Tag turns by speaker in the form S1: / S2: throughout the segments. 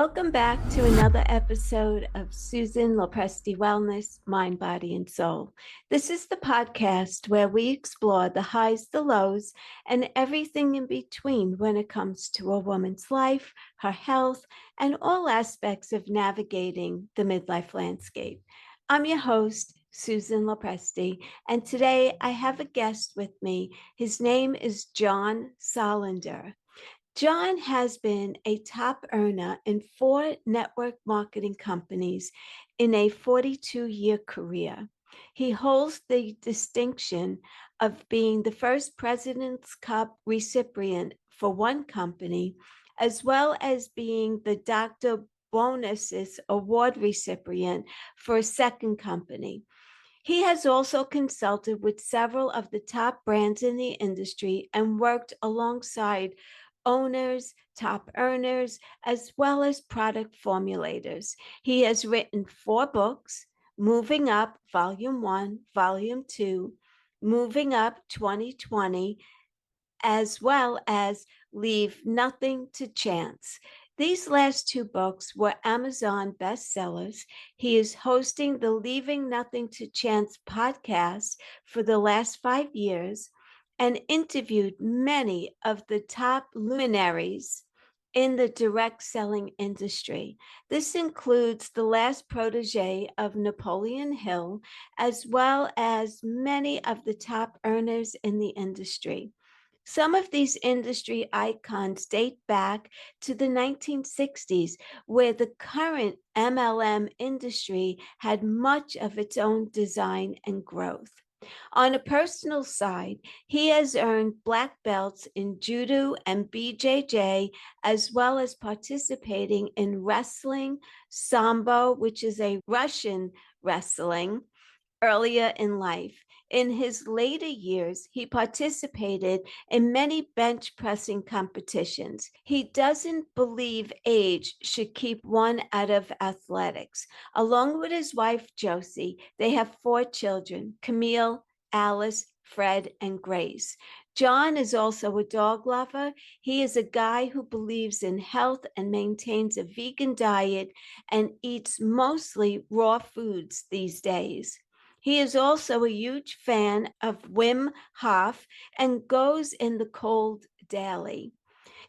S1: Welcome back to another episode of Susan Lopresti Wellness, Mind, Body, and Soul. This is the podcast where we explore the highs, the lows, and everything in between when it comes to a woman's life, her health, and all aspects of navigating the midlife landscape. I'm your host, Susan Lopresti, and today I have a guest with me. His name is John Solleder. John has been a top earner in 4 network marketing companies in a 42-year career. He holds the distinction of being the first President's Cup recipient for one company, as well as being the Dr. Buonous award recipient for a second company. He has also consulted with several of the top brands in the industry and worked alongside owners, top earners, as well as product formulators. He has written 4 books: Moving Up, Volume 1, Volume 2, Moving Up 2020, as well as Leave Nothing to Chance. These last 2 books were Amazon bestsellers. He is hosting the Leaving Nothing to Chance podcast for the last 5 years and interviewed many of the top luminaries in the direct selling industry. This includes the last protege of Napoleon Hill, as well as many of the top earners in the industry. Some of these industry icons date back to the 1960s, where the current MLM industry had much of its own design and growth. On a personal side, he has earned black belts in judo and BJJ, as well as participating in wrestling, sambo, which is a Russian wrestling, earlier in life. In his later years, he participated in many bench pressing competitions. He doesn't believe age should keep one out of athletics. Along with his wife, Josie, they have 4 children: Camille, Alice, Fred, and Grace. John is also a dog lover. He is a guy who believes in health and maintains a vegan diet and eats mostly raw foods these days. He is also a huge fan of Wim Hof and goes in the cold daily.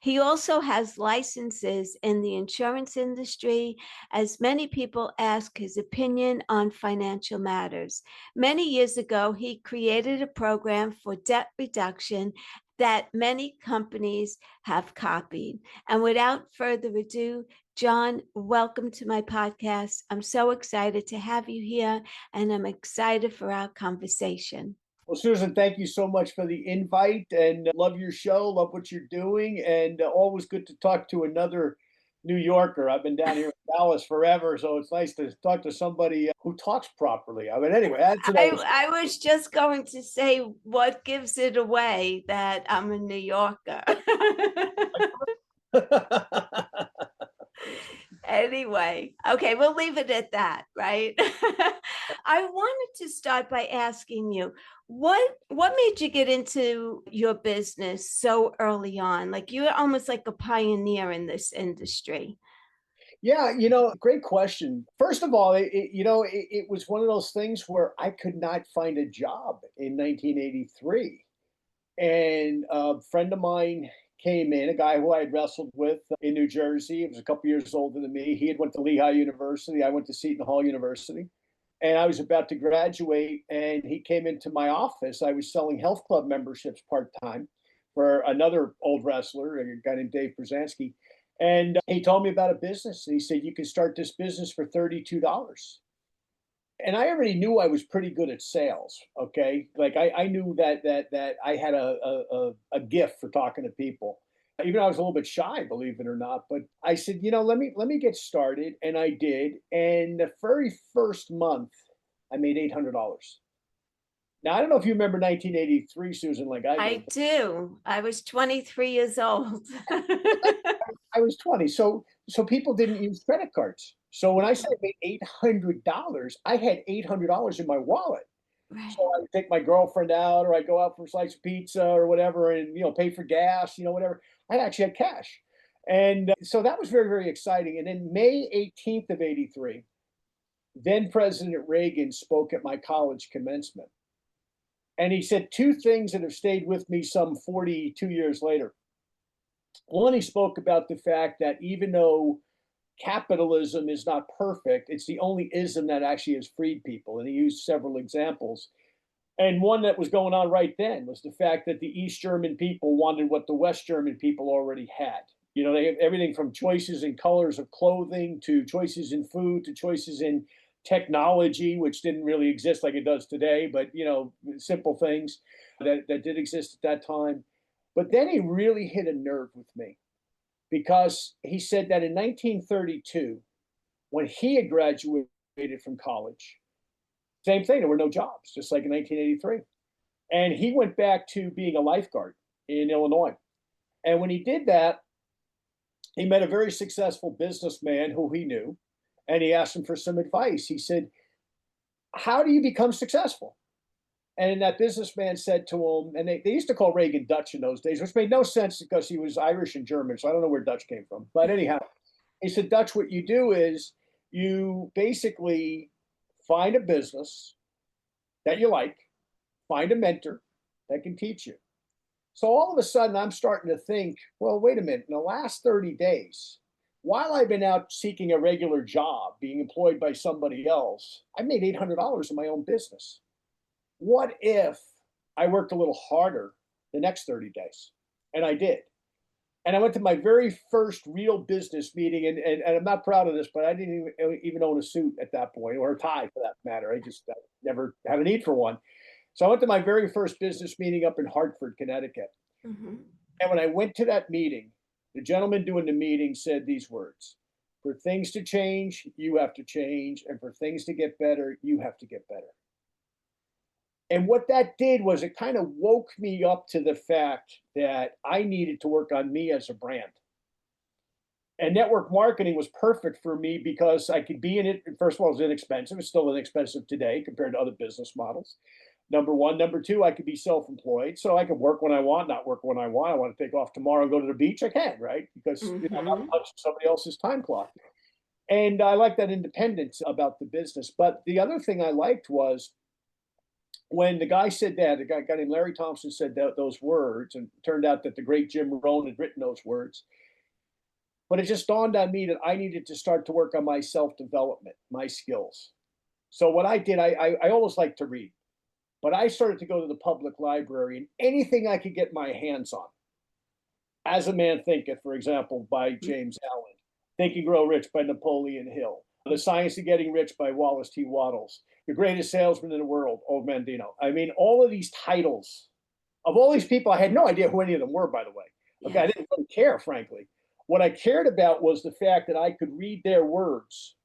S1: He also has licenses in the insurance industry, as many people ask his opinion on financial matters. Many years ago, he created a program for debt reduction that many companies have copied. And without further ado, John, welcome to my podcast. I'm so excited to have you here, and I'm excited for our conversation.
S2: Well, Susan, thank you so much for the invite and love your show, love what you're doing, and always good to talk to another New Yorker. I've been down here in Dallas forever, so it's nice to talk to somebody who talks properly. I mean, anyway, that's another.
S1: I was just going to say, what gives it away that I'm a New Yorker? Anyway, okay, we'll leave it at that, right? I wanted to start by asking you, what made you get into your business so early on? Like, you're almost like a pioneer in this industry.
S2: Yeah, great question. First of all, it was one of those things where I could not find a job in 1983. And a friend of mine came in, a guy who I had wrestled with in New Jersey. He was a couple years older than me. He had went to Lehigh University. I went to Seton Hall University. And I was about to graduate, and he came into my office. I was selling health club memberships part-time for another old wrestler, a guy named Dave Brzezinski. And he told me about a business. And he said, you can start this business for $32. And I already knew I was pretty good at sales. Okay, like I knew that I had a gift for talking to people. Even though I was a little bit shy, believe it or not. But I said, let me get started, and I did. And the very first month, I made $800. Now I don't know if you remember 1983, Susan, like I
S1: I
S2: do.
S1: do. I was 23 years old.
S2: I was 20, so people didn't use credit cards. So when I said I made $800, I had $800 in my wallet.
S1: Right.
S2: So I would take my girlfriend out, or I go out for a slice of pizza or whatever, and pay for gas, whatever. I actually had cash, And so that was very, very exciting. And then May 18th of 83, then President Reagan spoke at my college commencement. And he said two things that have stayed with me some 42 years later. One, he spoke about the fact that even though capitalism is not perfect, it's the only ism that actually has freed people. And he used several examples. And one that was going on right then was the fact that the East German people wanted what the West German people already had. You know, they have everything from choices in colors of clothing to choices in food to choices in technology, which didn't really exist like it does today, but, you know, simple things that did exist at that time. But then he really hit a nerve with me because he said that in 1932, when he had graduated from college, same thing, there were no jobs, just like in 1983. And he went back to being a lifeguard in Illinois. And when he did that, he met a very successful businessman who he knew, and he asked him for some advice. He said, "How do you become successful?" And that businessman said to him, and they used to call Reagan Dutch in those days, which made no sense because he was Irish and German. So I don't know where Dutch came from. But anyhow, he said, "Dutch, what you do is you basically find a business that you like, find a mentor that can teach you." So all of a sudden, I'm starting to think, well, wait a minute. In the last 30 days, while I've been out seeking a regular job, being employed by somebody else, I made $800 in my own business. What if I worked a little harder the next 30 days? And I did. And I went to my very first real business meeting, and I'm not proud of this, but I didn't even own a suit at that point, or a tie for that matter. I just never had a need for one. So I went to my very first business meeting up in Hartford, Connecticut.
S1: Mm-hmm.
S2: And when I went to that meeting, the gentleman doing the meeting said these words: "For things to change, you have to change. And for things to get better, you have to get better." And what that did was it kind of woke me up to the fact that I needed to work on me as a brand. And network marketing was perfect for me because I could be in it. First of all, it was inexpensive. It's still inexpensive today compared to other business models. Number one. Number two, I could be self-employed. So I could work when I want, not work when I want. I want to take off tomorrow and go to the beach. I can, right? Because you know, I'm not
S1: Mm-hmm.
S2: punching somebody else's time clock. And I like that independence about the business. But the other thing I liked was when the guy said that, the guy named Larry Thompson said those words, and it turned out that the great Jim Rohn had written those words. But it just dawned on me that I needed to start to work on my self-development, my skills. So what I did, I always like to read, but I started to go to the public library and anything I could get my hands on. As a Man Thinketh, for example, by James Allen, Think and Grow Rich by Napoleon Hill, The Science of Getting Rich by Wallace T. Wattles, The Greatest Salesman in the World, Og Mandino. I mean, all of these titles of all these people, I had no idea who any of them were, by the way. Okay, I
S1: Yes.
S2: didn't really care, frankly. What I cared about was the fact that I could read their words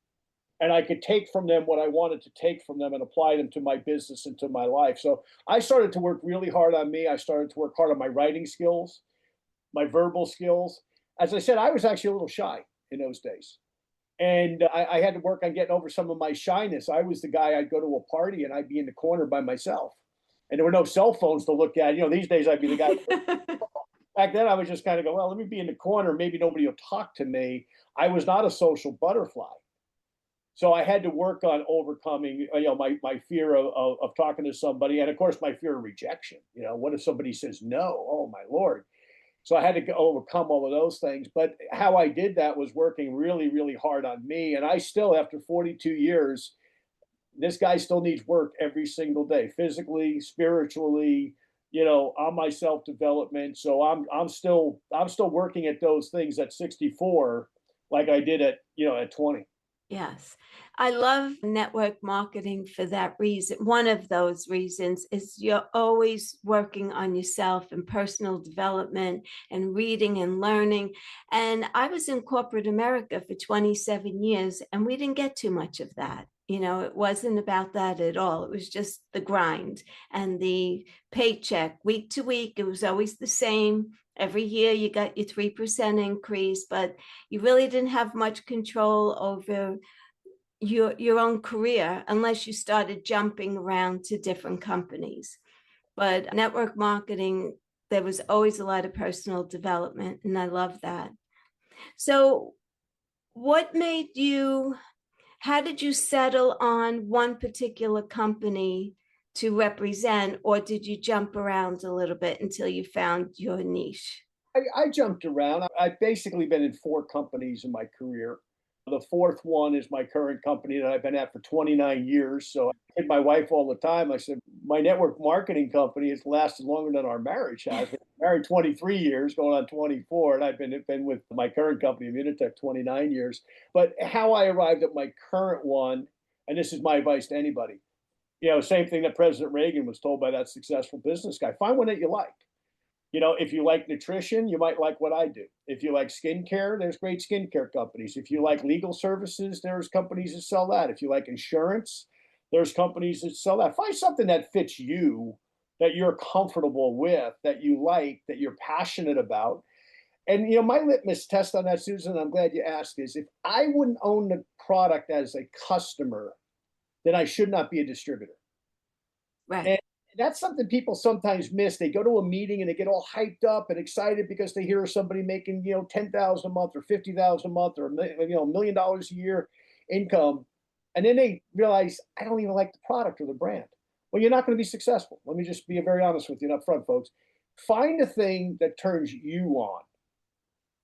S2: and I could take from them what I wanted to take from them and apply them to my business and to my life. So I started to work really hard on me. I started to work hard on my writing skills, my verbal skills. As I said, I was actually a little shy in those days. And I had to work on getting over some of my shyness. I was the guy, I'd go to a party and I'd be in the corner by myself. And there were no cell phones to look at. You know, these days I'd be the guy. Back then I would just kind of go, well, let me be in the corner. Maybe nobody will talk to me. I was not a social butterfly. So I had to work on overcoming, you know, my fear of talking to somebody. And of course, my fear of rejection. You know, what if somebody says no? Oh, my Lord. So I had to overcome all of those things. But how I did that was working really, really hard on me. And I still, after 42 years, this guy still needs work every single day, physically, spiritually, you know, on my self development. So I'm still working at those things at 64, like I did at, you know, at 20.
S1: Yes. I love network marketing for that reason. One of those reasons is you're always working on yourself and personal development and reading and learning. And I was in corporate America for 27 years, and we didn't get too much of that. You know, it wasn't about that at all. It was just the grind and the paycheck week to week. It was always the same. Every year you got your 3% increase, but you really didn't have much control over your own career unless you started jumping around to different companies. But network marketing, there was always a lot of personal development, and I love that. So, what made you, how did you settle on one particular company to represent, or did you jump around a little bit until you found your niche?
S2: I jumped around. I've basically been in 4 companies in my career. The fourth one is my current company that I've been at for 29 years. So I kid my wife all the time. I said, my network marketing company has lasted longer than our marriage has. We're married 23 years, going on 24, and I've been with my current company, Immunitech, 29 years. But how I arrived at my current one, and this is my advice to anybody, same thing that President Reagan was told by that successful business guy: find one that you like. If you like nutrition, you might like what I do. If you like skincare, there's great skincare companies. If you like legal services, there's companies that sell that. If you like insurance, there's companies that sell that. Find something that fits you, that you're comfortable with, that you like, that you're passionate about. And my litmus test on that, Susan, I'm glad you asked, is if I wouldn't own the product as a customer, then I should not be a distributor.
S1: Right.
S2: And that's something people sometimes miss. They go to a meeting and they get all hyped up and excited because they hear somebody making, 10,000 a month or 50,000 a month or $1 million a year income. And then they realize, I don't even like the product or the brand. Well, you're not going to be successful. Let me just be very honest with you up front, folks. Find a thing that turns you on.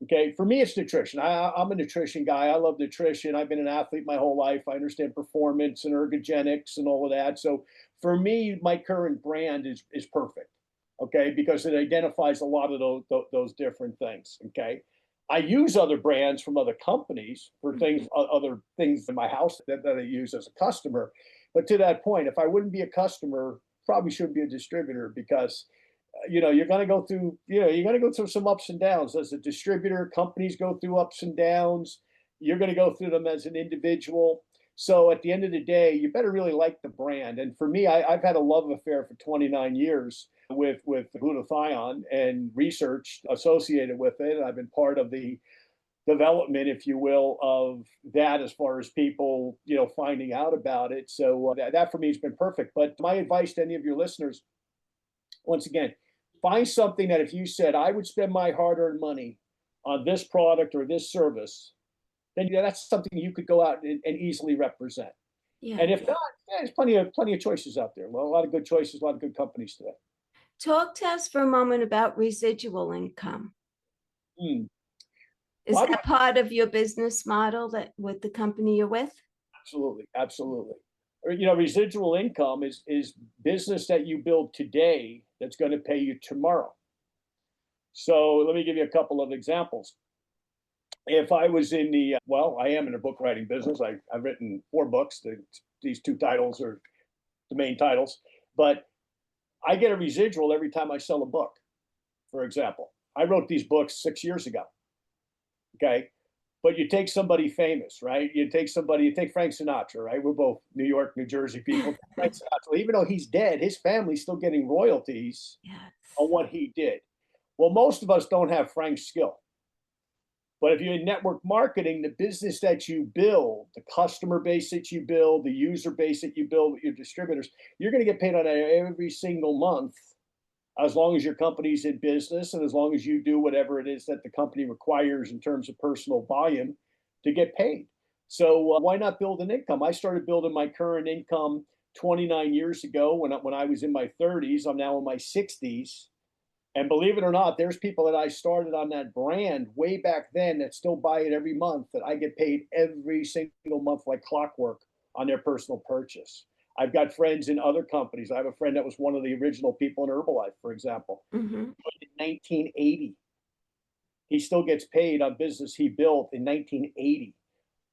S2: Okay, for me, it's nutrition. I'm a nutrition guy. I love nutrition. I've been an athlete my whole life. I understand performance and ergogenics and all of that. So for me, my current brand is perfect. Okay, because it identifies a lot of those different things. Okay, I use other brands from other companies for things, other things in my house that I use as a customer. But to that point, if I wouldn't be a customer, probably shouldn't be a distributor because you're going to go through, you're going to go through some ups and downs as a distributor. Companies go through ups and downs. You're going to go through them as an individual. So at the end of the day, you better really like the brand. And for me, I've had a love affair for 29 years with glutathione and research associated with it. I've been part of the development, if you will, of that as far as people, finding out about it. So that for me has been perfect. But my advice to any of your listeners, once again, find something that if you said, I would spend my hard earned money on this product or this service, then that's something you could go out and easily represent.
S1: Yeah.
S2: And if not, there's plenty of choices out there. Well, a lot of good choices, a lot of good companies today.
S1: Talk to us for a moment about residual income.
S2: Hmm.
S1: Is
S2: Well,
S1: that part of your business model that with the company you're with?
S2: absolutely, absolutely. Residual income is business that you build today that's going to pay you tomorrow. So let me give you a couple of examples. If I was in I am in the book writing business. I've written 4 books. These 2 titles are the main titles, but I get a residual every time I sell a book. For example, I wrote these books 6 years ago. Okay. But you take somebody famous, right? You take Frank Sinatra, right? We're both New York, New Jersey people. Frank Sinatra, even though he's dead, his family's still getting royalties
S1: Yes.
S2: on what he did. Well, most of us don't have Frank's skill. But if you're in network marketing, the business that you build, the customer base that you build, the user base that you build with your distributors, you're going to get paid on that every single month as long as your company's in business and as long as you do whatever it is that the company requires in terms of personal volume to get paid. So why not build an income? I started building my current income 29 years ago when I was in my 30s. I'm now in my 60s. And believe it or not, there's people that I started on that brand way back then that still buy it every month that I get paid every single month like clockwork on their personal purchase. I've got friends in other companies. I have a friend that was one of the original people in Herbalife, for example.
S1: Mm-hmm.
S2: In 1980, he still gets paid on business he built in 1980.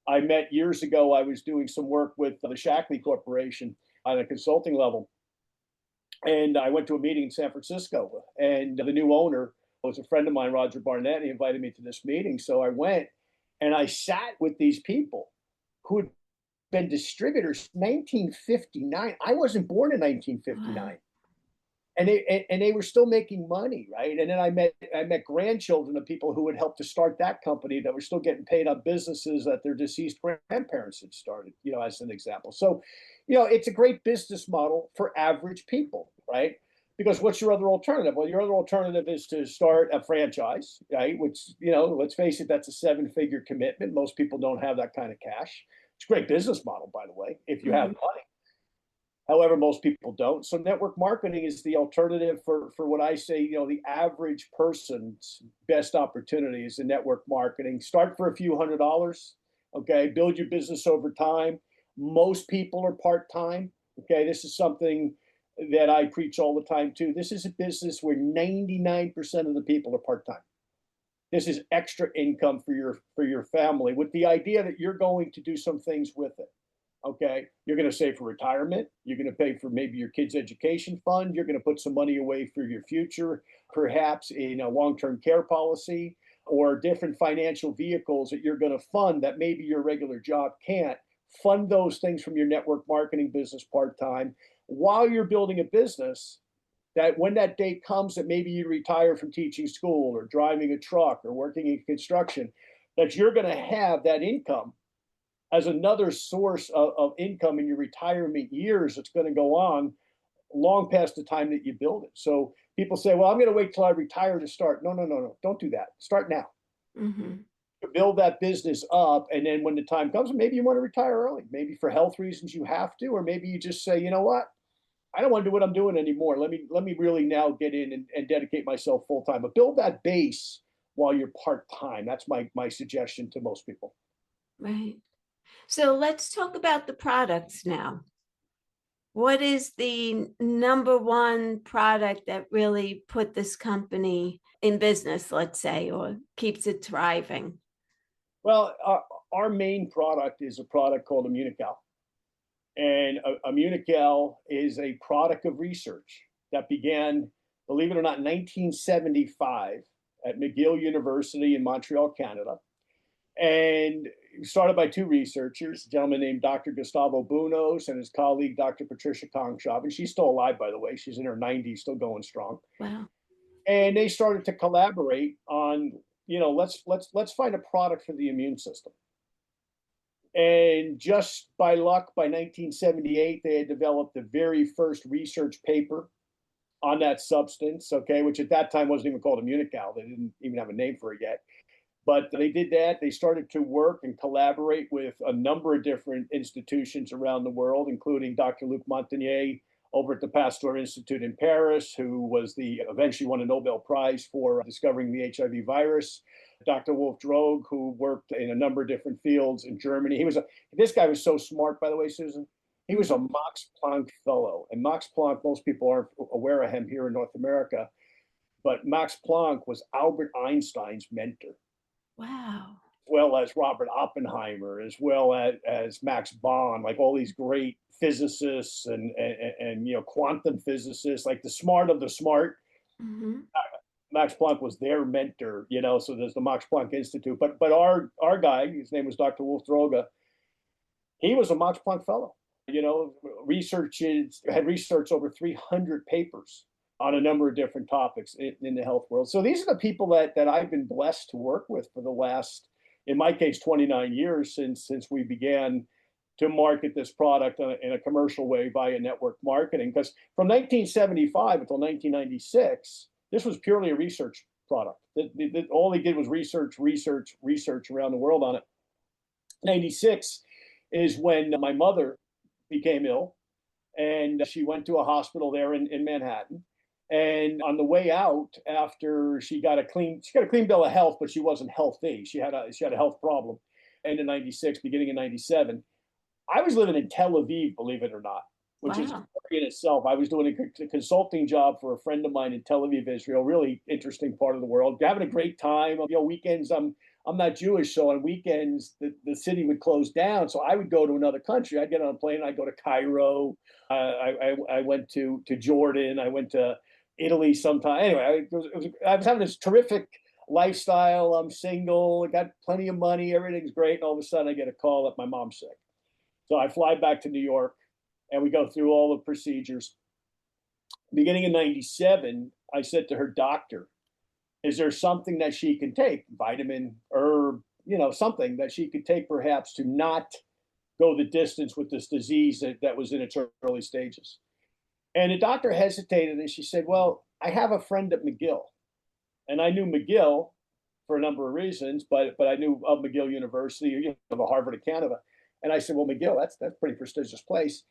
S2: I met years ago, I was doing some work with the Shackley Corporation on a consulting level. And I went to a meeting in San Francisco, and the new owner was a friend of mine, Roger Barnett. He invited me to this meeting. So I went and I sat with these people who had been distributors 1959. I wasn't born in 1959. And they were still making money, right? And then I met grandchildren of people who had helped to start that company that were still getting paid on businesses that their deceased grandparents had started, as an example. So, it's a great business model for average people, right? Because what's your other alternative? Well, your other alternative is to start a franchise, right? Which, you know, let's face it, that's a seven-figure commitment. Most people don't have that kind of cash. It's a great business model, by the way, if you have
S1: Mhm.
S2: money. However, most people don't. So network marketing is the alternative for what I say, you know, the average person's best opportunity is in network marketing. Start for a few $100s. Okay. Build your business over time. Most people are part-time. Okay. This is something that I preach all the time too. This is a business where 99% of the people are part-time. This is extra income for your family with the idea that you're going to do some things with it. Okay. You're going to save for retirement. You're going to pay for maybe your kid's education fund. You're going to put some money away for your future, perhaps in a long term care policy or different financial vehicles that you're going to fund that maybe your regular job can't. Fund those things from your network marketing business part time while you're building a business that when that date comes that maybe you retire from teaching school or driving a truck or working in construction, that you're going to have that income as another source of income in your retirement years that's going to go on long past the time that you build it. So people say, well, I'm going to wait till I retire to start. No, no, no, no. Don't do that. Start now.
S1: Mhm.
S2: Build that business up. And then when the time comes, maybe you want to retire early. Maybe for health reasons you have to, or maybe you just say, you know what? I don't want to do what I'm doing anymore. Let me really now get in and dedicate myself full time. But build that base while you're part time. That's my suggestion to most people.
S1: Right. So let's talk about the products now. What is the number one product that really put this company in business, let's say, or keeps it thriving?
S2: Well, our main product is a product called Immunical. And Immunical is a product of research that began, believe it or not, in 1975 at McGill University in Montreal, Canada. And started by two researchers, a gentleman named Dr. Gustavo Buonous and his colleague, Dr. Patricia Kongshab. And she's still alive, by the way. She's in her 90s, still going strong.
S1: Wow.
S2: And they started to collaborate on, you know, let's find a product for the immune system. And just by luck, by 1978, they had developed the very first research paper on that substance, okay, which at that time wasn't even called Immunical. They didn't even have a name for it yet. But they did that. They started to work and collaborate with a number of different institutions around the world, including Dr. Luc Montagnier over at the Pasteur Institute in Paris, who was the eventually won a Nobel Prize for discovering the HIV virus. Dr. Wolf Droge, who worked in a number of different fields in Germany. This guy was so smart, by the way, Susan. He was a
S1: Mhm.
S2: Max Planck fellow, and Max Planck, most people aren't aware of him here in North America, but Max Planck was Albert Einstein's mentor,
S1: Wow.
S2: well as Robert Oppenheimer, as well as Max Born, like all these great physicists and you know quantum physicists, like the smart of the smart.
S1: Mhm.
S2: Max Planck was their mentor, you know. So there's the Max Planck Institute, but our guy, his name was Dr. Wolf Droge. He was a Max Planck fellow. You know, had researched over 300 papers on a number of different topics in the health world. So these are the people that I've been blessed to work with for the last, in my case, 29 years since we began to market this product in a commercial way via network marketing. Because from 1975 until 1996, this was purely a research product. All they did was research around the world on it. 96 is when my mother became ill and she went to a hospital there in Manhattan. And on the way out, after she got a clean bill of health, but she wasn't healthy. She had a health problem. End of '96, beginning of '97. I was living in Tel Aviv, believe it or not, which is
S1: Wow.
S2: in itself. I was doing a consulting job for a friend of mine in Tel Aviv, Israel. Really interesting part of the world. Having a great time. You know, weekends. I'm not Jewish, so on weekends the city would close down. So I would go to another country. I'd get on a plane. I'd go to Cairo. I went to Jordan. I went to Italy sometime. Anyway, I was having this terrific lifestyle. I'm single. I got plenty of money. Everything's great. And all of a sudden, I get a call that my mom's sick. So I fly back to New York and we go through all the procedures. Beginning in '97, I said to her doctor, is there something that she can take, vitamin, herb, you know, something that she could take perhaps to not go the distance with this disease that was in its early stages? And the doctor hesitated and she said, well, I have a friend at McGill. And I knew McGill for a number of reasons, but I knew of McGill University, the Harvard of Canada. And I said, well, McGill, that's a pretty prestigious place.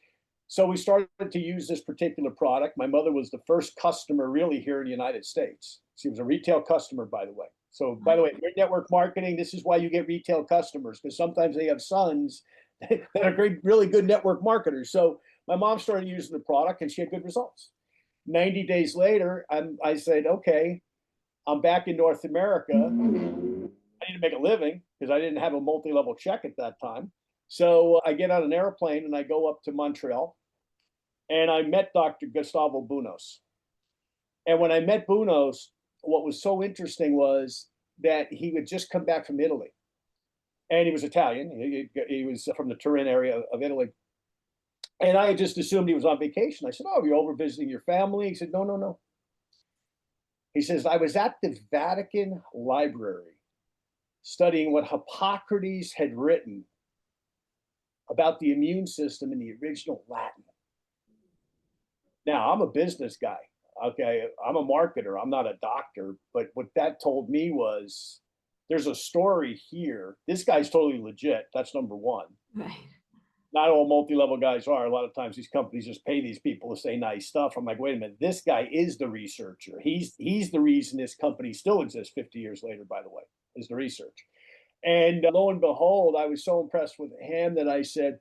S2: So we started to use this particular product. My mother was the first customer really here in the United States. She was a retail customer, by the way. So, by the way, network marketing, this is why you get retail customers, because sometimes they have sons that are great, really good network marketers. So my mom started using the product and she had good results. 90 days later, I said, okay, I'm back in North America. I need to make a living because I didn't have a multi-level check at that time. So I get on an airplane and I go up to Montreal and I met Dr. Gustavo Buonous. And when I met Buonous, what was so interesting was that he would just come back from Italy. And he was Italian. He was from the Turin area of Italy. And I just assumed he was on vacation. I said, oh, you're over visiting your family? He said, no, no, no. He says, I was at the Vatican Library studying what Hippocrates had written about the immune system in the original Latin. Now, I'm a business guy. Okay, I'm a marketer. I'm not a doctor. But what that told me was there's a story here. This guy's totally legit. That's number one.
S1: Right.
S2: Not all multi-level guys are. A lot of times these companies just pay these people to say nice stuff. I'm like, wait a minute, this guy is the researcher. He's the reason this company still exists 50 years later, by the way, is the research. And lo and behold, I was so impressed with him that I said,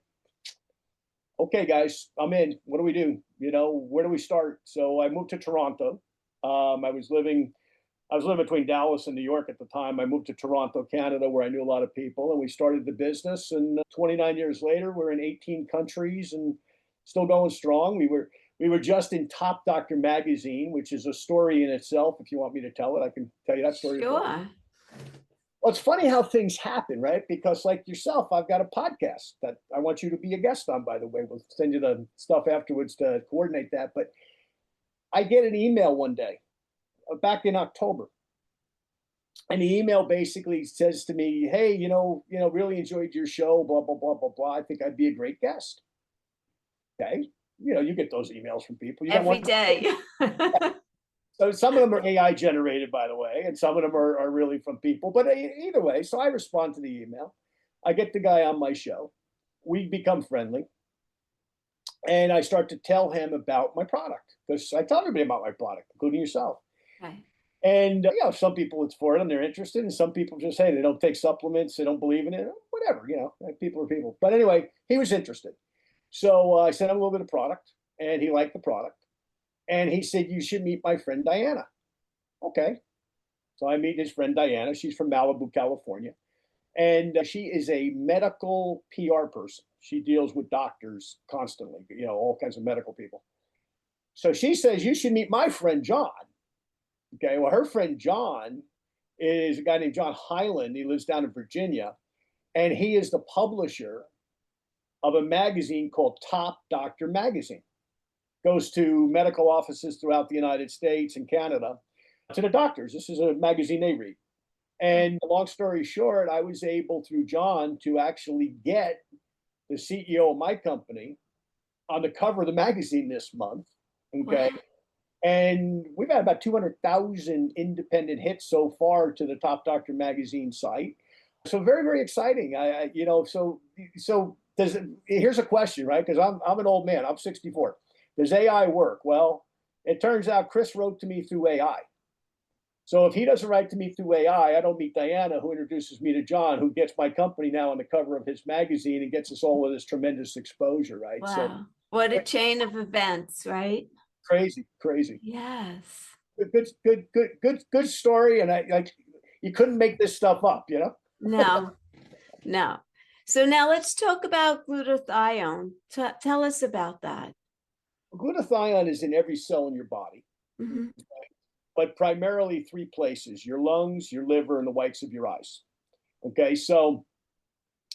S2: okay, guys, I'm in. What do we do? Where do we start? So I moved to Toronto. I was living between Dallas and New York at the time. I moved to Toronto, Canada, where I knew a lot of people, and we started the business. And 29 years later, we're in 18 countries and still going strong. We were just in Top Doctor magazine, which is a story in itself. If you want me to tell it, I can tell you that story.
S1: Sure.
S2: Well, it's funny how things happen, right? Because like yourself, I've got a podcast that I want you to be a guest on, by the way. We'll send you the stuff afterwards to coordinate that. But I get an email one day back in October. And the email basically says to me, hey, really enjoyed your show, blah, blah, blah, blah, blah. I think I'd be a great guest. Okay. You get those emails from people.
S1: Every day.
S2: So some of them are AI generated, by the way, and some of them are really from people. But either way, so I respond to the email. I get the guy on my show. We become friendly. And I start to tell him about my product because I tell everybody about my product, including yourself.
S1: Right.
S2: And, some people it's for them, they're interested. And some people just, hey, they don't take supplements. They don't believe in it, whatever, people are people. But anyway, he was interested. So I sent him a little bit of product and he liked the product. And he said, you should meet my friend Diana. Okay. So I meet his friend Diana. She's from Malibu, California. And she is a medical PR person. She deals with doctors constantly, all kinds of medical people. So she says, you should meet my friend John. Okay. Well, her friend John is a guy named John Hyland. He lives down in Virginia. And he is the publisher of a magazine called Top Doctor Magazine. Goes to medical offices throughout the United States and Canada to the doctors. This is a magazine they read. And long story short, I was able through John to actually get the CEO of my company on the cover of the magazine this month. Okay. Wow. And we've had about 200,000 independent hits so far to the Top Doctor magazine site. So very, very exciting. Here's a question, right? Because I'm an old man. I'm 64. Does AI work? Well, it turns out Chris wrote to me through AI. So if he doesn't write to me through AI, I don't meet Diana, who introduces me to John, who gets my company now on the cover of his magazine and gets us all with this tremendous exposure, right?
S1: Wow.
S2: So
S1: what a chain of events, right?
S2: Crazy.
S1: Yes.
S2: Good story. And you couldn't make this stuff up,
S1: No. So now let's talk about glutathione. Tell us about that.
S2: Glutathione is in every cell in your body, but primarily three places: your lungs, your liver, and the whites of your eyes. Okay, so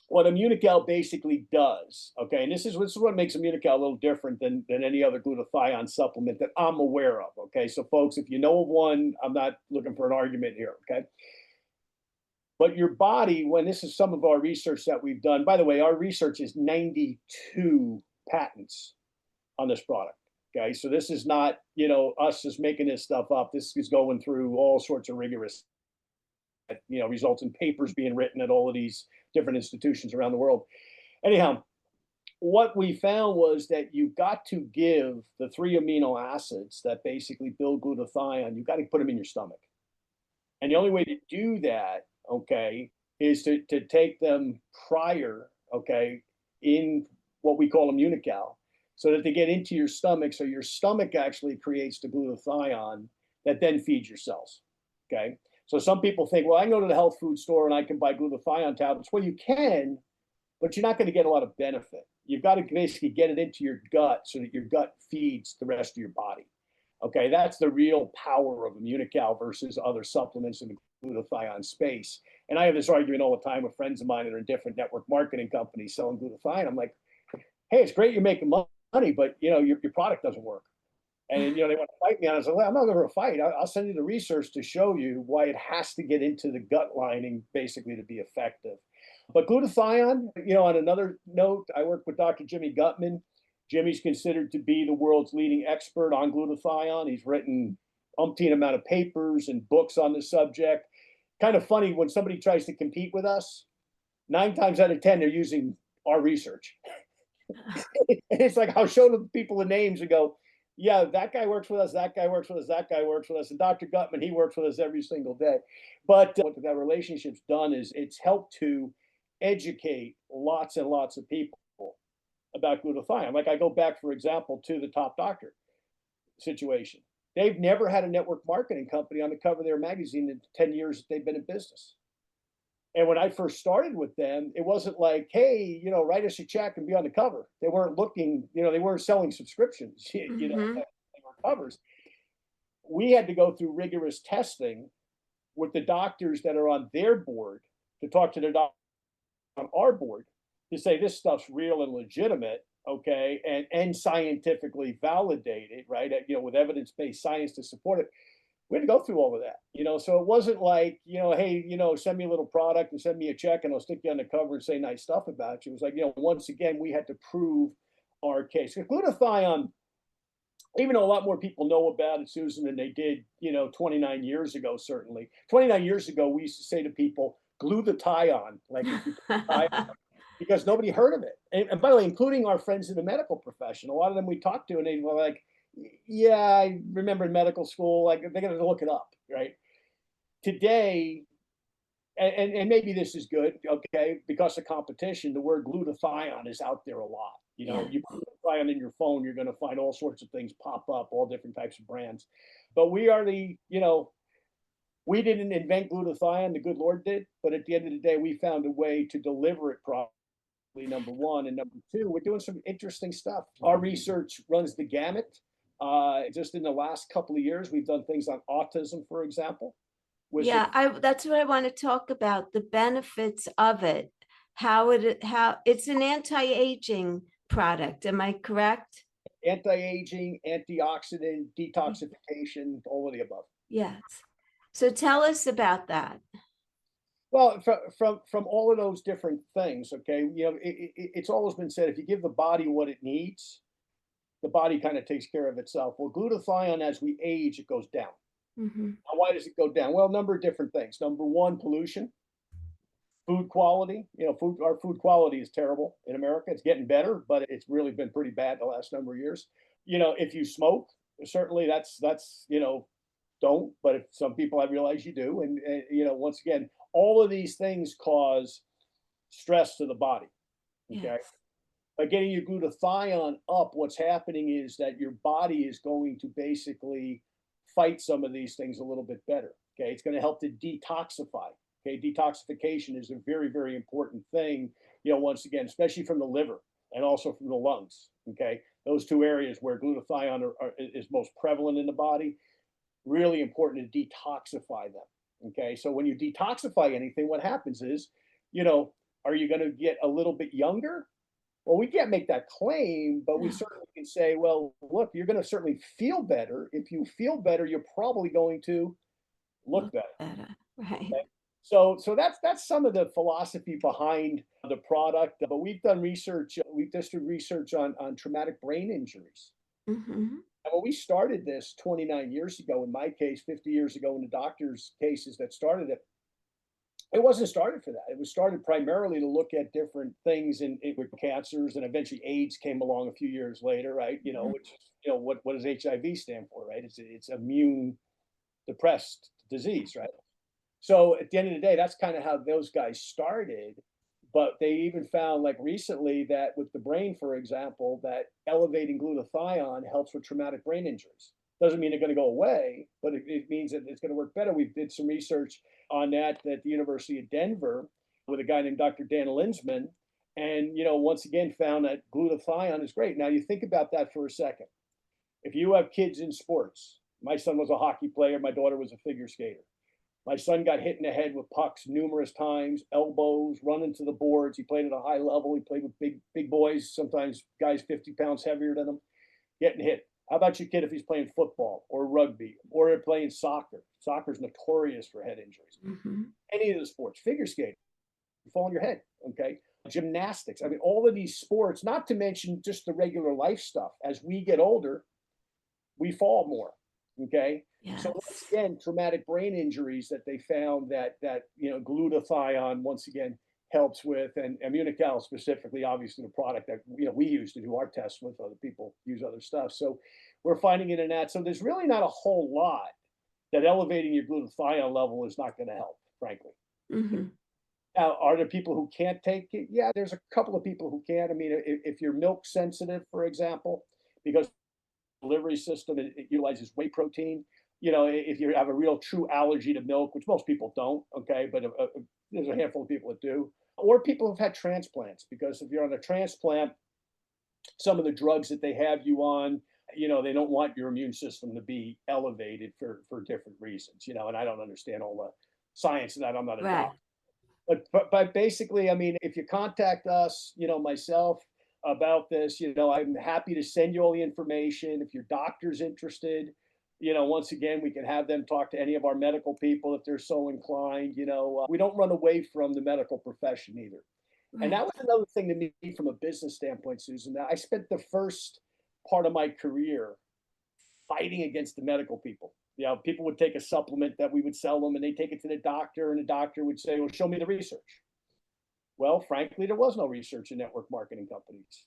S2: what Immunical basically does, okay, and this is what makes Immunical a little different than any other glutathione supplement that I'm aware of. Okay, so folks, if you know of one, I'm not looking for an argument here. Okay. But your body, when this is some of our research that we've done, by the way, our research is 92 patents on this product. Okay, so this is not, us just making this stuff up. This is going through all sorts of rigorous, results in papers being written at all of these different institutions around the world. Anyhow, what we found was that you've got to give the three amino acids that basically build glutathione, you've got to put them in your stomach. And the only way to do that, okay, is to take them prior, okay, in what we call immunical, so that they get into your stomach. So your stomach actually creates the glutathione that then feeds your cells. Okay. So some people think, well, I can go to the health food store and I can buy glutathione tablets. Well, you can, but you're not going to get a lot of benefit. You've got to basically get it into your gut so that your gut feeds the rest of your body. Okay, that's the real power of immunical versus other supplements in the glutathione space. And I have this argument all the time with friends of mine that are in different network marketing companies selling glutathione. I'm like, hey, it's great you're making money, but your product doesn't work. And they want to fight me on it. I was like, well, I'm not going to fight. I'll send you the research to show you why it has to get into the gut lining basically to be effective. But glutathione, on another note, I work with Dr. Jimmy Gutman. Jimmy's considered to be the world's leading expert on glutathione. He's written umpteen amount of papers and books on the subject. Kind of funny when somebody tries to compete with us, 9 times out of 10, they're using our research. It's like I'll show the people the names and go, yeah, that guy works with us, that guy works with us, that guy works with us. And Dr. Gutman, he works with us every single day. But what that relationship's done is it's helped to educate lots and lots of people about glutathione. Like I go back, for example, to the Top Doctor situation. They've never had a network marketing company on the cover of their magazine in the 10 years that they've been in business. And when I first started with them, it wasn't like, hey, write us a check and be on the cover. They weren't looking, they weren't selling subscriptions, they were covers. We had to go through rigorous testing with the doctors that are on their board to talk to the doctors on our board to say this stuff's real and legitimate, okay, and scientifically validated, right? With evidence-based science to support it. We had to go through all of that, so it wasn't like, hey, send me a little product and send me a check and I'll stick you on the cover and say nice stuff about you. It was like, once again, we had to prove our case. Glutathione, even though a lot more people know about it, Susan, than they did, 29 years ago, certainly. 29 years ago, we used to say to people, glutathione, like if you because nobody heard of it. And by the way, including our friends in the medical profession, a lot of them we talked to and they were like, yeah, I remember in medical school, like they're going to look it up, right? Today, and maybe this is good, okay, because of competition, the word glutathione is out there a lot. You put glutathione in your phone, you're going to find all sorts of things pop up, all different types of brands. But we are we didn't invent glutathione, the good Lord did, but at the end of the day, we found a way to deliver it properly. Number one, and number two, we're doing some interesting stuff. Our research runs the gamut. Just in the last couple of years, we've done things on autism, for example.
S1: That's what I want to talk about, the benefits of it, how it's an anti-aging product. Am I correct?
S2: Anti-aging, antioxidant, detoxification, all of the above.
S1: Yes. So tell us about that.
S2: Well, from all of those different things, okay, it's always been said, if you give the body what it needs, the body kind of takes care of itself. Well, glutathione, as we age, it goes down. Now, why does it go down? Well, a number of different things. Number one, pollution, food quality. Our food quality is terrible in America. It's getting better, but it's really been pretty bad the last number of years. If you smoke, certainly that's don't. But if some people, I realize you do, and once again, all of these things cause stress to the body. Okay. Yes. By getting your glutathione up, what's happening is that your body is going to basically fight some of these things a little bit better. Okay. It's going to help to detoxify. Okay. Detoxification is a very, very important thing, once again, especially from the liver and also from the lungs. Okay. Those two areas where glutathione is most prevalent in the body, really important to detoxify them. Okay. So when you detoxify anything, what happens is, are you going to get a little bit younger? Well, we can't make that claim, but we certainly can say, well, look, you're going to certainly feel better. If you feel better, you're probably going to look better.
S1: Right.
S2: Okay? So that's some of the philosophy behind the product. But we've done research. We've just done research on traumatic brain injuries.
S1: Mm-hmm.
S2: And when we started this 29 years ago, in my case, 50 years ago, in the doctor's cases that started it, it wasn't started for that. It was started primarily to look at different things with cancers, and eventually AIDS came along a few years later, right? Which what does HIV stand for, right? It's immune depressed disease, right? So at the end of the day, that's kind of how those guys started. But they even found, like recently, that with the brain, for example, that elevating glutathione helps with traumatic brain injuries. Doesn't mean they're going to go away, but it means that it's going to work better. We did some research on that at the University of Denver with a guy named Dr. Dan Linsman, and once again found that glutathione is great. Now you think about that for a second. If you have kids in sports, my son was a hockey player, my daughter was a figure skater. My son got hit in the head with pucks numerous times, elbows, running to the boards. He played at a high level. He played with big boys, sometimes guys 50 pounds heavier than him, getting hit. How about your kid if he's playing football or rugby or playing soccer? Soccer's notorious for head injuries.
S1: Mm-hmm.
S2: Any of the sports, figure skating, you fall on your head, okay? Gymnastics. I mean, all of these sports, not to mention just the regular life stuff. As we get older, we fall more, okay? So once
S1: Yes.
S2: again, traumatic brain injuries that they found that glutathione once again helps with, and Immunical specifically, obviously the product that we use to do our tests with. Other people use other stuff, so we're finding it in that. So there's really not a whole lot that elevating your glutathione level is not going to help, frankly.
S1: Mm-hmm.
S2: Now, are there people who can't take it? Yeah, there's a couple of people who can. I mean, if you're milk sensitive, for example, because delivery system, it utilizes whey protein. If you have a real true allergy to milk, which most people don't, okay, but there's a handful of people that do, or people who've had transplants, because if you're on a transplant, some of the drugs that they have you on, they don't want your immune system to be elevated for different reasons, and I don't understand all the science of that. I'm not a
S1: Right.
S2: doctor. But basically, I mean, if you contact us, myself about this, I'm happy to send you all the information. If your doctor's interested, once again, we can have them talk to any of our medical people if they're so inclined. We don't run away from the medical profession either. And that
S1: Right.
S2: was another thing to me from a business standpoint, Susan. That I spent the first part of my career fighting against the medical people. People would take a supplement that we would sell them, and they take it to the doctor, and the doctor would say, "Well, show me the research." Well, frankly, there was no research in network marketing companies.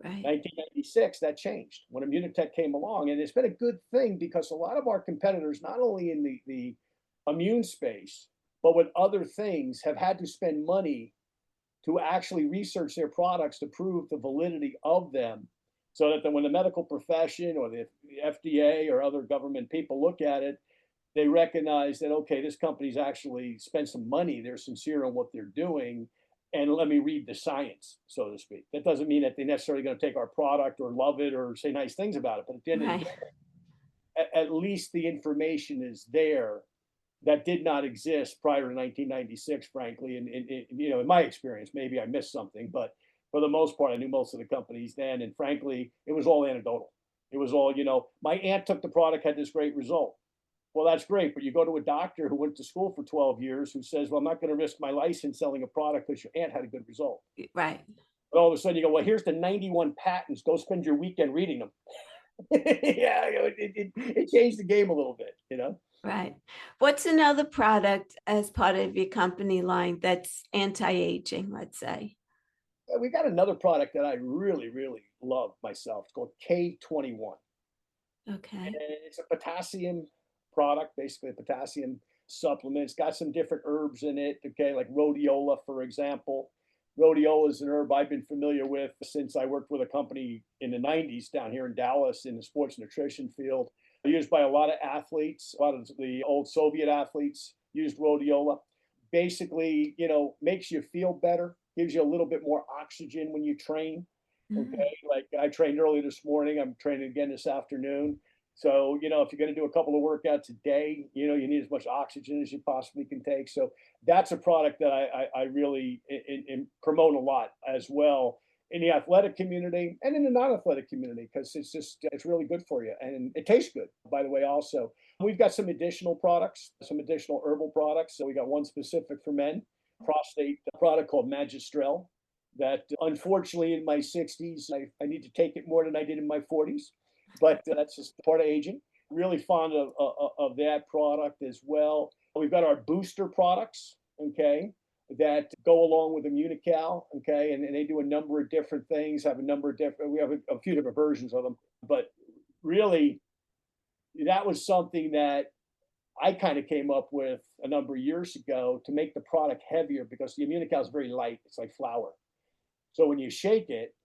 S1: Right.
S2: 1996, that changed when Immunotech came along, and it's been a good thing because a lot of our competitors, not only in the immune space, but with other things, have had to spend money to actually research their products to prove the validity of them, so that when the medical profession or the FDA or other government people look at it, they recognize that, okay, this company's actually spent some money, they're sincere in what they're doing, and let me read the science, so to speak. That doesn't mean that they're necessarily going to take our product or love it or say nice things about it, but at the end of the
S1: Right.
S2: day, at least the information is there that did not exist prior to 1996, frankly. And in my experience, maybe I missed something, but for the most part, I knew most of the companies then. And frankly, it was all anecdotal. It was all, my aunt took the product, had this great result. Well, that's great, but you go to a doctor who went to school for 12 years who says, "Well, I'm not going to risk my license selling a product because your aunt had a good result."
S1: Right.
S2: But all of a sudden you go, "Well, here's the 91 patents. Go spend your weekend reading them." Yeah, it changed the game a little bit.
S1: Right. What's another product as part of your company line that's anti-aging, let's say?
S2: We got another product that I really, really love myself. It's called K21. And
S1: Okay.
S2: it's a potassium product, basically a potassium supplement. It's got some different herbs in it, okay, like rhodiola, for example. Rhodiola is an herb I've been familiar with since I worked with a company in the 90s down here in Dallas in the sports nutrition field. Used by a lot of athletes, a lot of the old Soviet athletes used rhodiola. Basically, makes you feel better, gives you a little bit more oxygen when you train.
S1: Mm.
S2: Okay, like I trained early this morning, I'm training again this afternoon. So, if you're going to do a couple of workouts a day, you need as much oxygen as you possibly can take. So that's a product that I really promote a lot as well in the athletic community and in the non-athletic community, because it's really good for you, and it tastes good, by the way. Also, we've got some additional products, some additional herbal products. So we got one specific for men, prostate product called Magistrel, that unfortunately in my 60s, I need to take it more than I did in my 40s. but that's just part of aging. Really fond of that product as well. We've got our booster products, okay, that go along with Immunical, okay, and they do a number of different things. Have a number of different. We have a few different versions of them, but really, that was something that I kind of came up with a number of years ago to make the product heavier because the Immunical is very light. It's like flour. So when you shake it,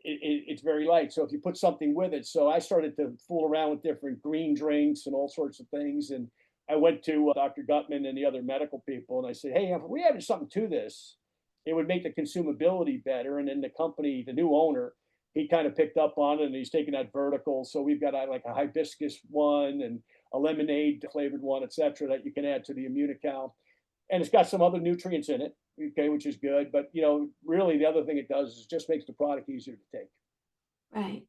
S2: it's very light. So if you put something with it, so I started to fool around with different green drinks and all sorts of things. And I went to Dr. Gutman and the other medical people, and I said, "Hey, if we added something to this, it would make the consumability better." And then the company, the new owner, he kind of picked up on it, and he's taking that vertical. So we've got like a hibiscus one and a lemonade flavored one, etc., that you can add to the Immunical, and it's got some other nutrients in it, okay, which is good. But really, the other thing it does is just makes the product easier to take.
S1: Right.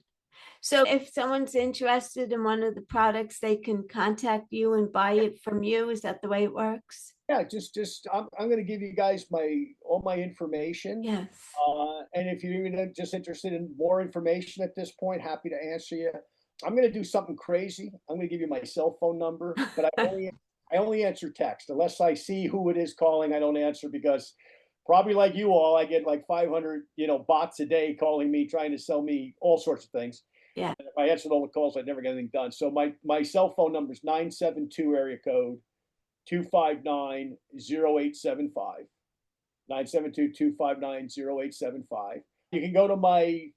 S1: So if someone's interested in one of the products, they can contact you and buy it from you. Is that the way it works?
S2: Yeah, just I'm going to give you guys all my information,
S1: Yes.
S2: and if you're even just interested in more information at this point, happy to answer you. I'm going to do something crazy. I'm going to give you my cell phone number, but I only answer text unless I see who it is calling. I don't answer because probably like you all, I get like 500 bots a day calling me trying to sell me all sorts of things.
S1: Yeah.
S2: And if I answered all the calls, I'd never get anything done. So my cell phone number is 972 area code 259-0875. 972-259-0875. You can go to my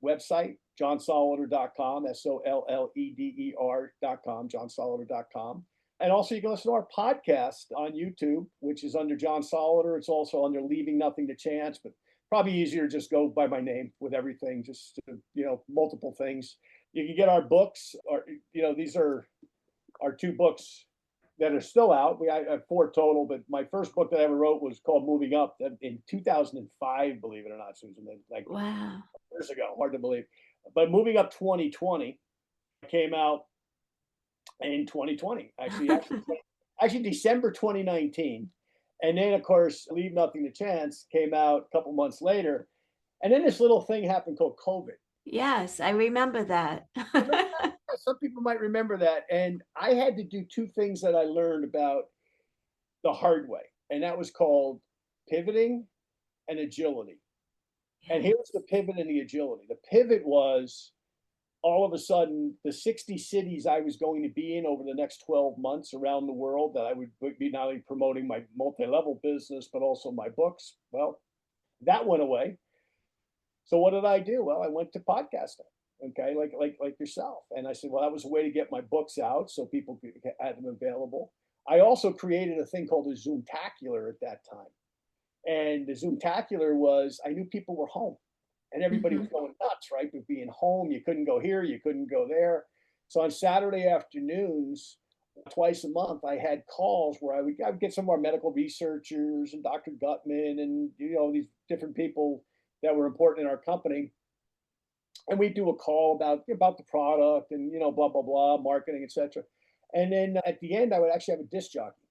S2: website, johnsolleder.com, SOLLEDER.com, johnsolleder.com. And also you can listen to our podcast on YouTube, which is under John Solleder. It's also under Leaving Nothing to Chance, but probably easier to just go by my name with everything, just multiple things. You can get our books, or these are our two books that are still out. I have four total, but my first book that I ever wrote was called Moving Up in 2005, believe it or not, Susan, like
S1: Wow.
S2: years ago, hard to believe. But Moving Up 2020 came out in 2020, actually December 2019. And then, of course, Leave Nothing to Chance came out a couple months later. And then this little thing happened called COVID.
S1: Yes, I remember that.
S2: Some people might remember that. And I had to do two things that I learned about the hard way. And that was called pivoting and agility. And here's the pivot and the agility. The pivot was all of a sudden the 60 cities I was going to be in over the next 12 months around the world that I would be not only promoting my multi-level business, but also my books. Well, that went away. So what did I do? Well, I went to podcasting. Okay, like yourself. And I said, well, that was a way to get my books out so people could have them available. I also created a thing called a Zoomtacular at that time. And the Zoomtacular was, I knew people were home and everybody was going nuts, right? With being home, you couldn't go here, you couldn't go there. So on Saturday afternoons, twice a month, I had calls where I would get some of our medical researchers and Dr. Gutman and these different people that were important in our company. And we do a call about the product and blah blah blah, marketing, etc. And then at the end, I would actually have a disc jockey,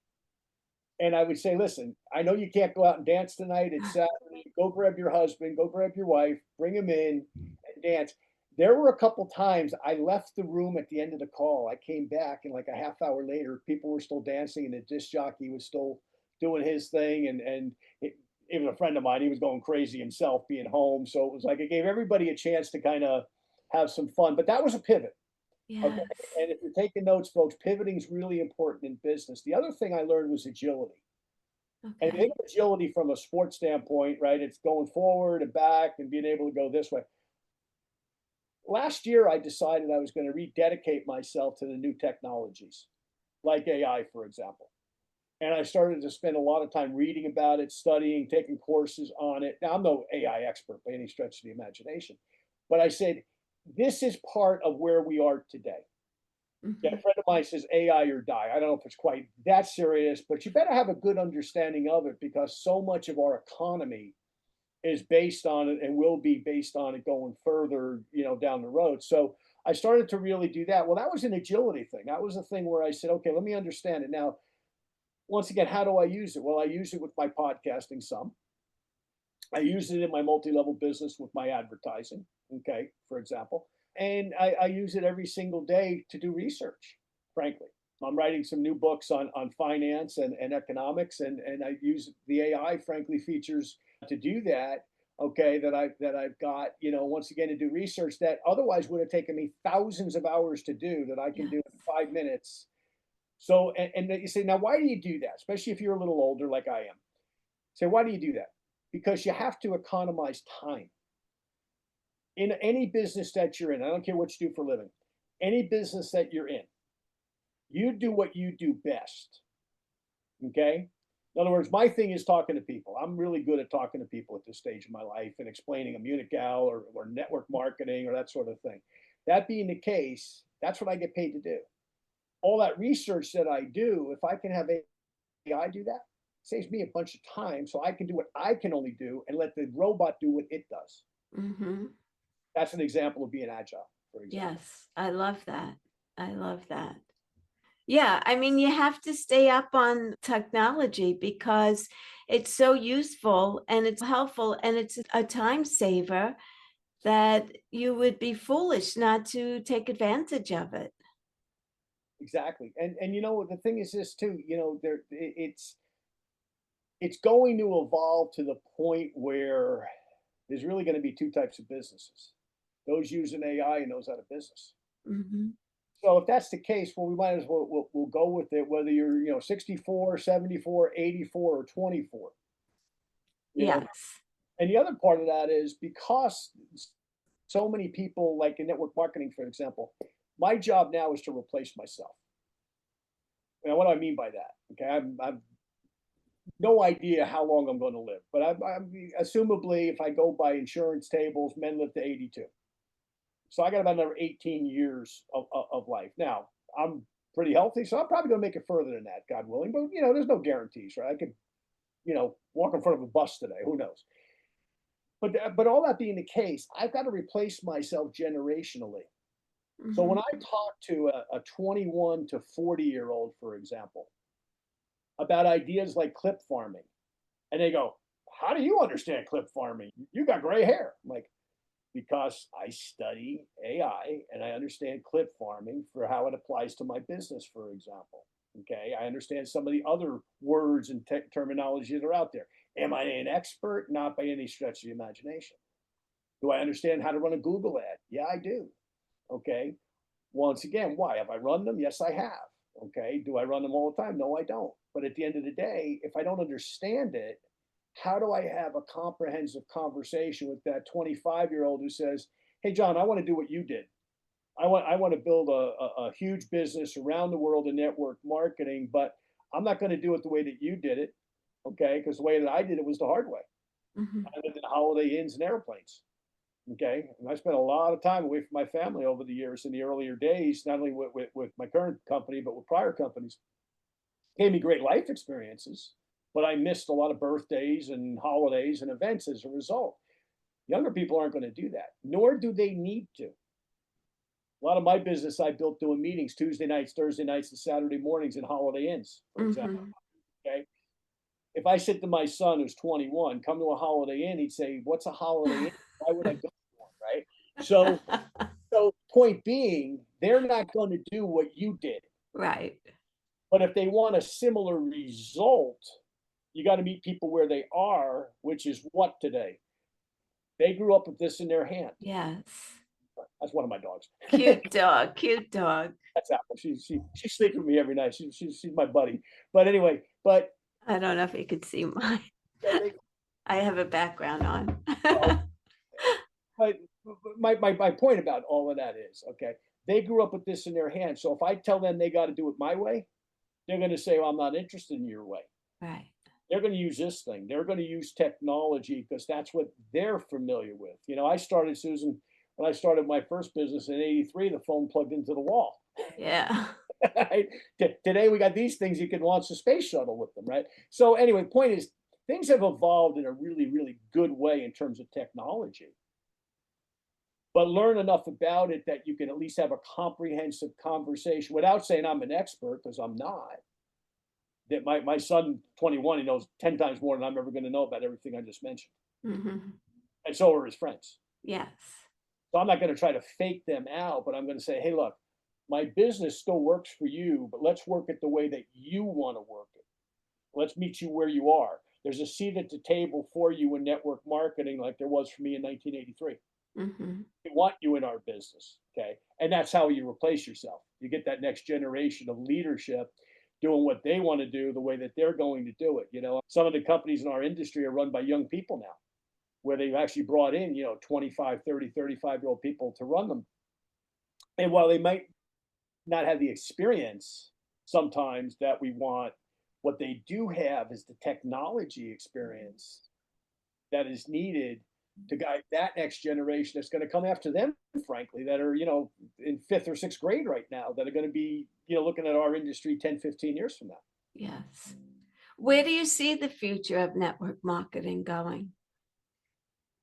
S2: and I would say, "Listen, I know you can't go out and dance tonight. It's Saturday. Go grab your husband, go grab your wife, bring him in, and dance." There were a couple times I left the room at the end of the call. I came back, and like a half hour later, people were still dancing, and the disc jockey was still doing his thing, and even a friend of mine, he was going crazy himself being home. So it was like it gave everybody a chance to kind of have some fun. But that was a pivot. Okay.
S1: Yes.
S2: And if you're taking notes, folks, pivoting is really important in business. The other thing I learned was agility. And if you
S1: Okay.
S2: think of agility from a sports standpoint, right? It's going forward and back and being able to go this way. Last year, I decided I was going to rededicate myself to the new technologies, like AI, for example. And I started to spend a lot of time reading about it, studying, taking courses on it. Now, I'm no AI expert by any stretch of the imagination, but I said, this is part of where we are today. Yeah, a friend of mine says AI or die. I don't know if it's quite that serious, but you better have a good understanding of it because so much of our economy is based on it and will be based on it going further, down the road. So I started to really do that. Well, that was an agility thing. That was a thing where I said, okay, let me understand it. Now, once again, how do I use it? Well, I use it with my podcasting some. I use it in my multi-level business with my advertising, okay, for example. and I use it every single day to do research, frankly. I'm writing some new books on finance and economics, and I use the AI, frankly, features to do that. Okay, that I've got, once again to do research that otherwise would have taken me thousands of hours to do that I can
S1: Yeah.
S2: do in 5 minutes. So, and then you say, now, why do you do that? Especially if you're a little older, like I am. Say, why do you do that? Because you have to economize time in any business that you're in. I don't care what you do for a living. Any business that you're in, you do what you do best. Okay. In other words, my thing is talking to people. I'm really good at talking to people at this stage of my life and explaining a Munich gal or network marketing or that sort of thing. That being the case, that's what I get paid to do. All that research that I do, if I can have AI do that, saves me a bunch of time so I can do what I can only do and let the robot do what it does.
S1: Mm-hmm.
S2: That's an example of being agile, for example.
S1: Yes, I love that. I love that. Yeah, I mean, you have to stay up on technology because it's so useful and it's helpful and it's a time saver that you would be foolish not to take advantage of it.
S2: Exactly. And the thing is this too, it's going to evolve to the point where there's really going to be two types of businesses: those using AI and those out of business.
S1: Hmm.
S2: So if that's the case, well, we might as well we'll go with it, whether you're 64, 74, 84, or 24. You know,
S1: Yes.
S2: and the other part of that is because so many people, like in network marketing, for example, my job now is to replace myself. Now, what do I mean by that? Okay, I'm no idea how long I'm going to live, but I'm assumably, if I go by insurance tables, men live to 82. So I got about another 18 years of life. Now, I'm pretty healthy, so I'm probably going to make it further than that, God willing. But, there's no guarantees, right? I could, walk in front of a bus today. Who knows? But all that being the case, I've got to replace myself generationally. So when
S1: Hmm.
S2: I talk to a 21 to 40-year-old, for example, about ideas like clip farming, and they go, "How do you understand clip farming? You got gray hair." I'm like, because I study AI and I understand clip farming for how it applies to my business, for example. Okay. I understand some of the other words and terminology that are out there. Am I an expert? Not by any stretch of the imagination. Do I understand how to run a Google ad? Yeah, I do. Okay. Once again, why? Have I run them? Yes, I have. Okay. Do I run them all the time? No, I don't. But at the end of the day, if I don't understand it, how do I have a comprehensive conversation with that 25-year-old who says, "Hey, John, I want to do what you did. I want to build a huge business around the world in network marketing, but I'm not going to do it the way that you did it, okay? Because the way that I did it was the hard way.
S1: Hmm.
S2: I lived in Holiday Inns and airplanes, okay? And I spent a lot of time away from my family over the years in the earlier days, not only with my current company, but with prior companies. Gave me great life experiences, but I missed a lot of birthdays and holidays and events as a result. Younger people aren't going to do that, nor do they need to. A lot of my business I built doing meetings Tuesday nights, Thursday nights, and Saturday mornings in Holiday Inns, for example.
S1: Hmm.
S2: Okay. If I said to my son who's 21, come to a Holiday Inn, he'd say, "What's a Holiday Inn? Why would I go to one?" Right. So, point being, they're not going to do what you did.
S1: Right.
S2: But if they want a similar result, you got to meet people where they are, which is what today? They grew up with this in their hand.
S1: Yes.
S2: That's one of my dogs.
S1: Cute dog. Cute dog.
S2: That's Apple. She sleeps with me every night. She's my buddy. But anyway,
S1: I don't know if you could see mine.
S2: they,
S1: I have a background on.
S2: well, but my point about all of that is, okay, they grew up with this in their hand. So if I tell them they got to do it my way, they're going to say, "Well, I'm not interested in your way."
S1: Right.
S2: They're going to use this thing. They're going to use technology because that's what they're familiar with. I started, Susan, when I started my first business in '83, the phone plugged into the wall.
S1: Yeah.
S2: Right? Today we got these things, you can launch a space shuttle with them, right? So anyway, the point is things have evolved in a really, really good way in terms of technology. But learn enough about it that you can at least have a comprehensive conversation without saying I'm an expert, because I'm not. That my son, 21, he knows 10 times more than I'm ever going to know about everything I just mentioned.
S1: Hmm.
S2: And so are his friends.
S1: Yes.
S2: So I'm not going to try to fake them out, but I'm going to say, hey, look, my business still works for you, but let's work it the way that you want to work it. Let's meet you where you are. There's a seat at the table for you in network marketing, like there was for me in 1983.
S1: Mm-hmm.
S2: We want you in our business. Okay. And that's how you replace yourself. You get that next generation of leadership doing what they want to do the way that they're going to do it. Some of the companies in our industry are run by young people now, where they've actually brought in, 25, 30, 35-year-old people to run them. And while they might not have the experience sometimes that we want, what they do have is the technology experience that is needed to guide that next generation that's going to come after them, frankly, that are, in fifth or sixth grade right now, that are going to be, looking at our industry 10, 15 years from now.
S1: Yes. Where do you see the future of network marketing going?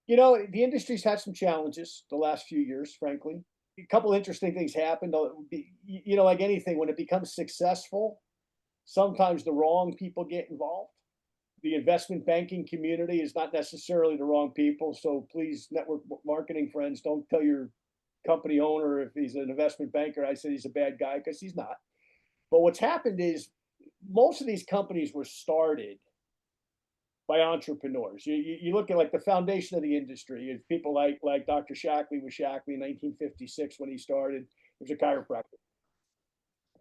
S2: The industry's had some challenges the last few years, frankly. A couple interesting things happened. Like anything, when it becomes successful, sometimes the wrong people get involved. The investment banking community is not necessarily the wrong people. So please, network marketing friends, don't tell your company owner if he's an investment banker, I said he's a bad guy, because he's not. But what's happened is most of these companies were started by entrepreneurs. You look at like the foundation of the industry. It's people like Dr. Shackley with Shackley in 1956 when he started. He was a chiropractor.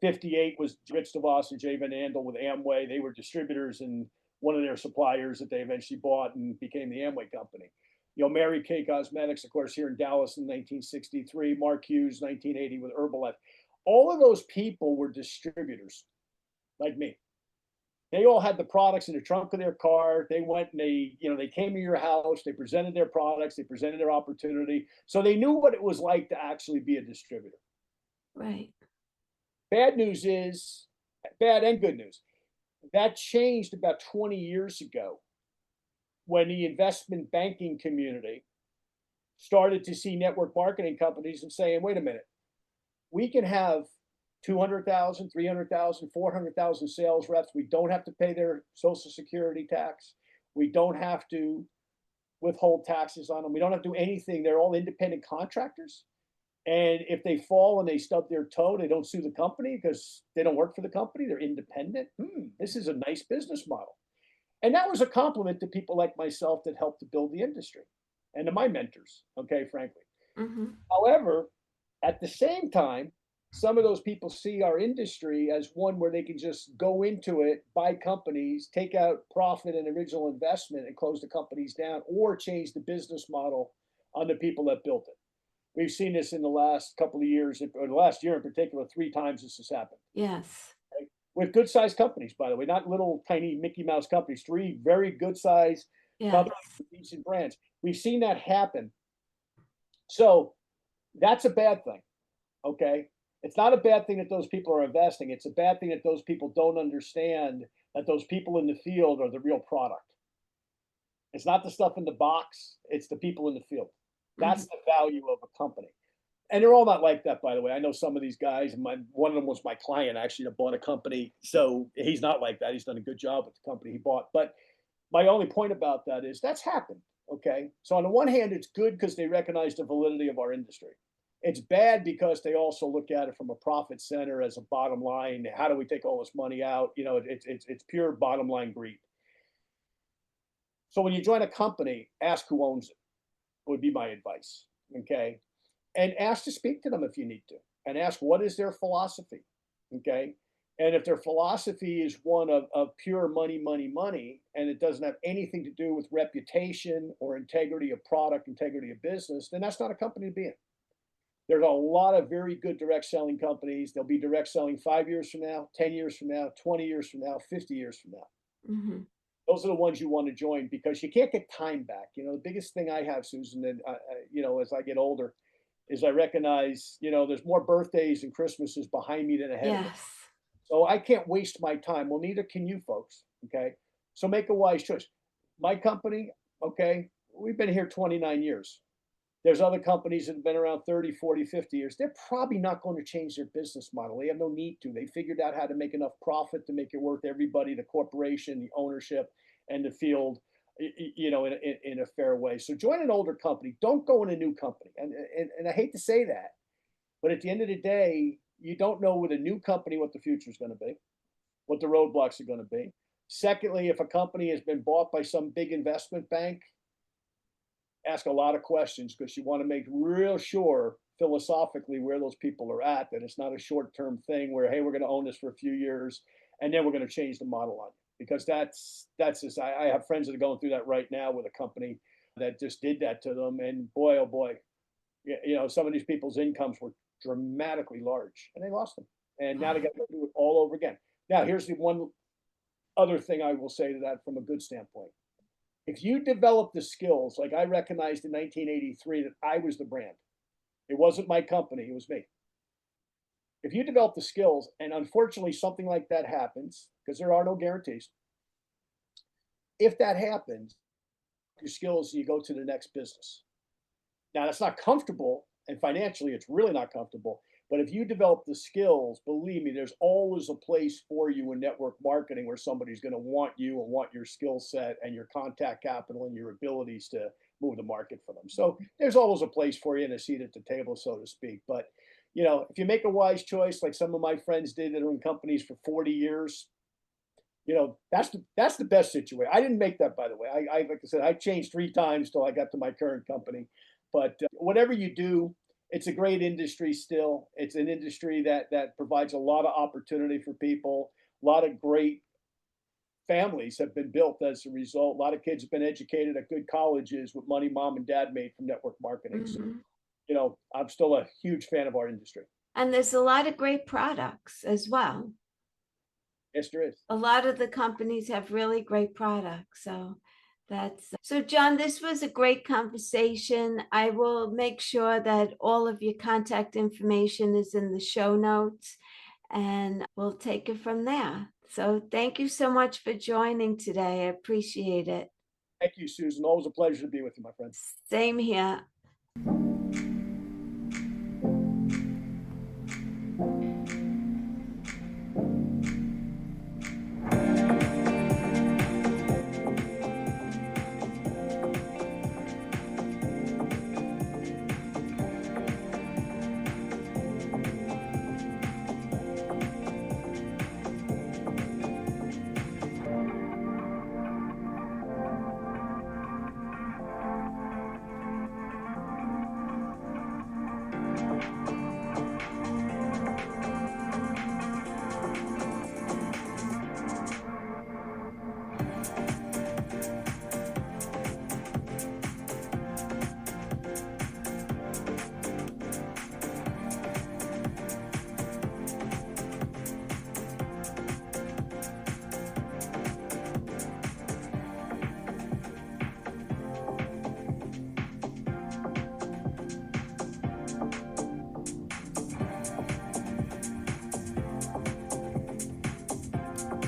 S2: 58 was Rich DeVos and Jay Van Andel with Amway. They were distributors and one of their suppliers that they eventually bought and became the Amway company. Mary Kay Cosmetics, of course, here in Dallas in 1963. Mark Hughes, 1980 with Herbalife. All of those people were distributors like me. They all had the products in the trunk of their car. They went and they came to your house. They presented their products. They presented their opportunity. So they knew what it was like to actually be a distributor.
S1: Right.
S2: Bad news is, bad and good news, that changed about 20 years ago when the investment banking community started to see network marketing companies and saying, wait a minute, we can have 200,000, 300,000, 400,000 sales reps. We don't have to pay their social security tax. We don't have to withhold taxes on them. We don't have to do anything. They're all independent contractors. And if they fall and they stub their toe, they don't sue the company because they don't work for the company. They're independent. This is a nice business model. And that was a compliment to people like myself that helped to build the industry and to my mentors, okay, frankly.
S1: Mm-hmm.
S2: However, at the same time, some of those people see our industry as one where they can just go into it, buy companies, take out profit and original investment and close the companies down or change the business model on the people that built it. We've seen this in the last couple of years, or the last year in particular, 3 times this has happened.
S1: Yes.
S2: Okay? With good sized companies, by the way, not little tiny Mickey Mouse companies, 3 very good sized
S1: Yes.
S2: companies with decent brands. We've seen that happen. So that's a bad thing. Okay. It's not a bad thing that those people are investing. It's a bad thing that those people don't understand that those people in the field are the real product. It's not the stuff in the box, it's the people in the field. That's the value of a company. And they're all not like that, by the way. I know some of these guys, and one of them was my client actually that bought a company. So he's not like that. He's done a good job with the company he bought. But my only point about that is that's happened. Okay. So on the one hand, it's good because they recognize the validity of our industry. It's bad because they also look at it from a profit center as a bottom line. How do we take all this money out? It's pure bottom line greed. So when you join a company, ask who owns it, would be my advice. Okay. And ask to speak to them if you need to, and ask what is their philosophy. Okay. And if their philosophy is one of pure money, money, money, and it doesn't have anything to do with reputation or integrity of product, integrity of business, then that's not a company to be in. There's a lot of very good direct selling companies. They'll be direct selling 5 years from now, 10 years from now, 20 years from now, 50 years from now.
S1: Mm-hmm.
S2: Those are the ones you want to join because you can't get time back. The biggest thing I have, Susan, and as I get older, is I recognize, there's more birthdays and Christmases behind me than ahead of me.
S1: Yes.
S2: So I can't waste my time. Well, neither can you folks. Okay. So make a wise choice. My company, okay, we've been here 29 years. There's other companies that have been around 30, 40, 50 years. They're probably not going to change their business model. They have no need to. They figured out how to make enough profit to make it worth everybody, the corporation, the ownership, and the field. in a fair way. So join an older company. Don't go in a new company. And I hate to say that, but at the end of the day, you don't know with a new company what the future is going to be, what the roadblocks are going to be. Secondly, if a company has been bought by some big investment bank, ask a lot of questions because you want to make real sure philosophically where those people are at, that it's not a short-term thing where, hey, we're going to own this for a few years and then we're going to change the model on you. Because that's just, I have friends that are going through that right now with a company that just did that to them. And boy, oh boy, some of these people's incomes were dramatically large and they lost them. And now they got to do it all over again. Now, here's the one other thing I will say to that from a good standpoint. If you develop the skills, like I recognized in 1983 that I was the brand, it wasn't my company, it was me. If you develop the skills, and unfortunately something like that happens, because there are no guarantees, if that happens, your skills, you go to the next business. Now, that's not comfortable, and financially, it's really not comfortable. But if you develop the skills, believe me, there's always a place for you in network marketing where somebody's going to want you and want your skill set and your contact capital and your abilities to move the market for them. So there's always a place for you and a seat at the table, so to speak. But if you make a wise choice, like some of my friends did that are in companies for 40 years, that's the best situation. I didn't make that, by the way. I like I said, I changed 3 times till I got to my current company. But whatever you do, it's a great industry still. It's an industry that provides a lot of opportunity for people. A lot of great families have been built as a result. A lot of kids have been educated at good colleges with money mom and dad made from network marketing. So,
S1: Mhm.
S2: I'm still a huge fan of our industry.
S1: And there's a lot of great products as well.
S2: Yes, there is.
S1: A lot of the companies have really great products. So John, this was a great conversation. I will make sure that all of your contact information is in the show notes and we'll take it from there. So thank you so much for joining today. I appreciate it.
S2: Thank you, Susan. Always a pleasure to be with you, my friend.
S1: Same here.